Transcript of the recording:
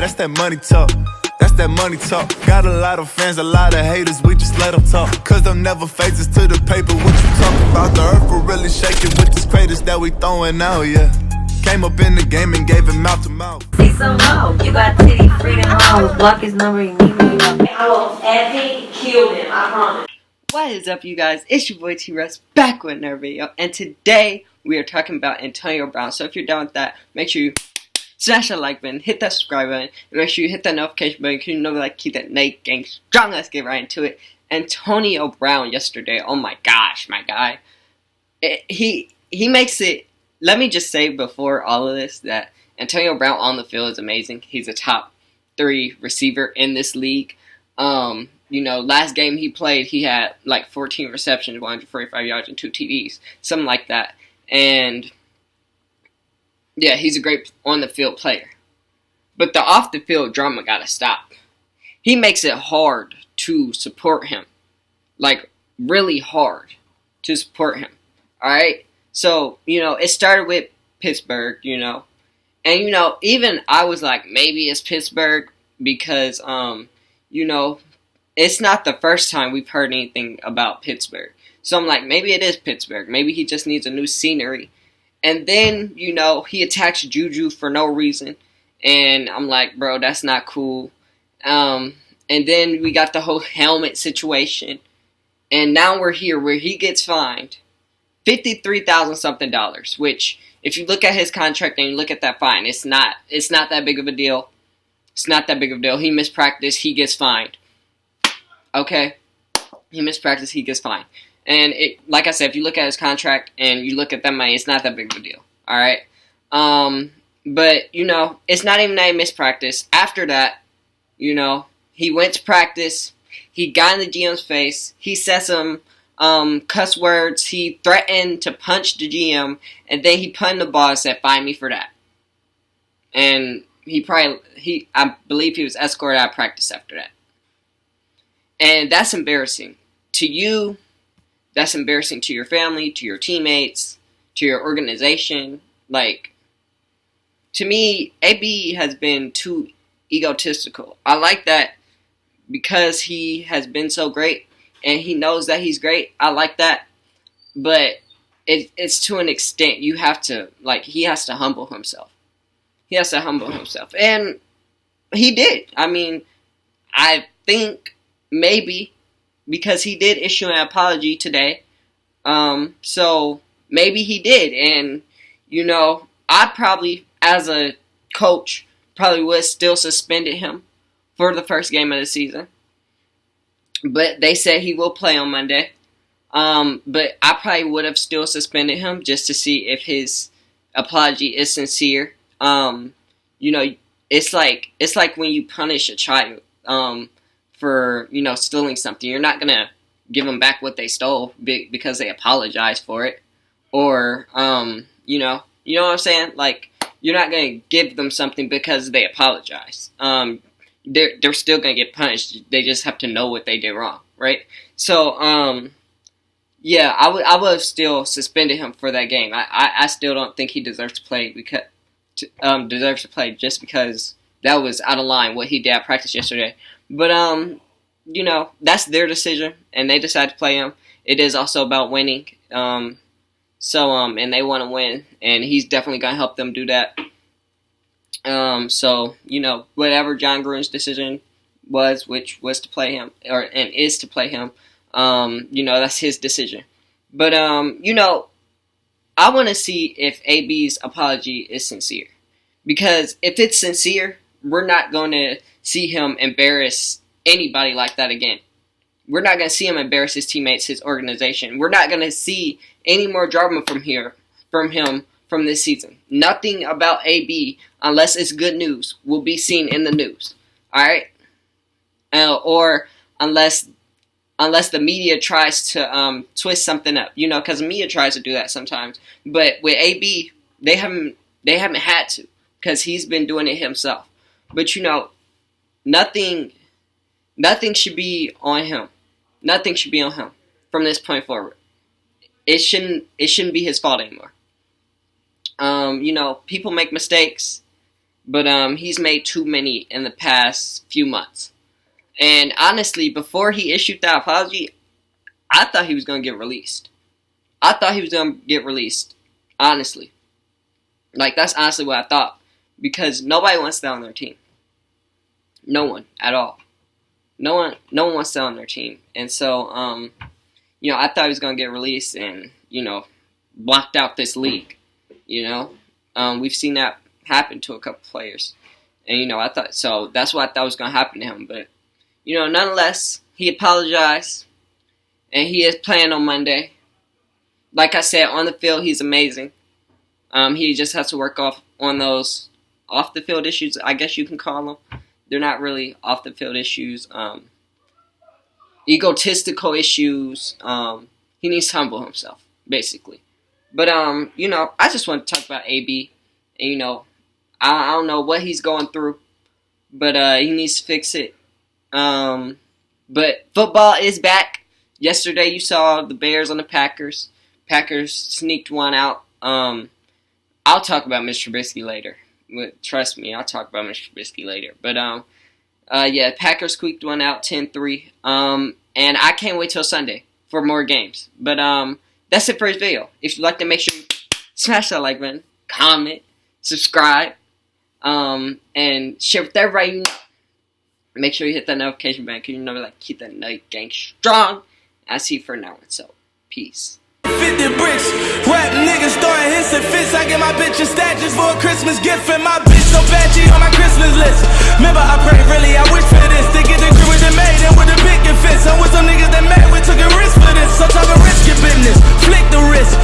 that's that money talk. That's that money talk. Got a lot of fans, a lot of haters, we just let them talk. Cause them never faces to the paper. What you talking about? The earth will really shaking with this craters that we throwing out, yeah. Came up in the game and gave him mouth to mouth. Say so low. You got titty freedom hoes. Block his number, you need me. I will epic kill him, I promise. What is up, you guys? It's your boy T-Russ back with another video. And today we are talking about Antonio Brown. So if you're done with that, make sure you smash that like button, hit that subscribe button, and make sure you hit that notification button because you know we like to keep that Nate gang strong. Let's get right into it. Antonio Brown yesterday, oh my gosh, my guy. He makes it, let me just say before all of this that Antonio Brown on the field is amazing. He's a top 3 receiver in this league. You know, last game he played, he had like 14 receptions, 145 yards, and 2 TDs, something like that. And yeah, he's a great on-the-field player. But the off-the-field drama got to stop. He makes it hard to support him. Like, really hard to support him. Alright? So, you know, it started with Pittsburgh, you know. And, you know, even I was like, maybe it's Pittsburgh because, you know, it's not the first time we've heard anything about Pittsburgh. So I'm like, maybe it is Pittsburgh. Maybe he just needs a new scenery. And then, you know, he attacks Juju for no reason. And I'm like, bro, that's not cool. And then we got the whole helmet situation. And now we're here where he gets fined $53,000 something, which if you look at his contract and you look at that fine, it's not that big of a deal. It's not that big of a deal. He mispracticed, he gets fined. Okay? He mispracticed, he gets fined. And it, like I said, if you look at his contract and you look at that money, it's not that big of a deal. Alright? But, you know, it's not even that he mispracticed. After that, you know, he went to practice. He got in the GM's face. He said some cuss words. He threatened to punch the GM. And then he punted the ball and said, "Find me for that." And I believe he was escorted out of practice after that. And that's embarrassing to you. That's embarrassing to your family, to your teammates, to your organization. Like, to me, AB has been too egotistical. I like that because he has been so great and he knows that he's great. I like that. But it's to an extent. You have to, like, he has to humble himself. He has to humble himself. And he did. I mean, I think maybe because he did issue an apology today. So maybe he did. And, you know, I probably, as a coach, probably would still suspended him for the first game of the season. But they said he will play on Monday. But I probably would have still suspended him just to see if his apology is sincere. You know, it's like when you punish a child, for, you know, stealing something. You're not going to give them back what they stole because they apologize for it. Or, you know what I'm saying? Like, you're not going to give them something because they apologize. They're still going to get punished. They just have to know what they did wrong, right? So, yeah, I would have still suspended him for that game. I still don't think he deserves to play just because that was out of line what he did at practice yesterday. But, you know, that's their decision, and they decided to play him. It is also about winning. And they want to win, and he's definitely going to help them do that. So, you know, whatever John Gruden's decision was, which was to play him, and is to play him, you know, that's his decision. But, you know, I want to see if AB's apology is sincere. Because if it's sincere, we're not going to see him embarrass anybody like that again. We're not going to see him embarrass his teammates, his organization. We're not going to see any more drama from him from this season. Nothing about AB, unless it's good news, will be seen in the news. Alright? Or unless the media tries to twist something up. You know, because the media tries to do that sometimes. But with AB, they haven't had to. Because he's been doing it himself. But, you know, nothing should be on him. Nothing should be on him from this point forward. It shouldn't be his fault anymore. You know, people make mistakes, but he's made too many in the past few months. And honestly, before he issued that apology, I thought he was going to get released. Honestly. Like, that's honestly what I thought. Because nobody wants that on their team. No one at all. No one wants that on their team. And so, I thought he was going to get released and, blocked out this league. We've seen that happen to a couple players. And, I thought, so that's what I thought was going to happen to him. But, nonetheless, he apologized. And he is playing on Monday. Like I said, on the field, he's amazing. He just has to work on those off-the-field issues, I guess you can call them. They're not really off-the-field issues. Egotistical issues. He needs to humble himself, basically. But, I just want to talk about AB. And, I don't know what he's going through. But he needs to fix it. But football is back. Yesterday you saw the Bears on the Packers. Packers sneaked one out. I'll talk about Mr. Trubisky later. Trust me, I'll talk about Mr. Trubisky later. But, Packers squeaked one out 10-3. And I can't wait till Sunday for more games. But, that's it for this video. If you like to, make sure you smash that like button, comment, subscribe, and share with everybody you know. Make sure you hit that notification bell, because keep that night gang strong. I see you for now. So, peace. 50 bricks, rap niggas throwing hits and fits. I get my bitch a statues for a Christmas gift, and my bitch so bad she on my Christmas list. Remember, I pray really, I wish for this. To get the crib with the maid and with the picket fence. I'm with some niggas that mad, we took a risk for this. So talking risk your business, flick the wrist.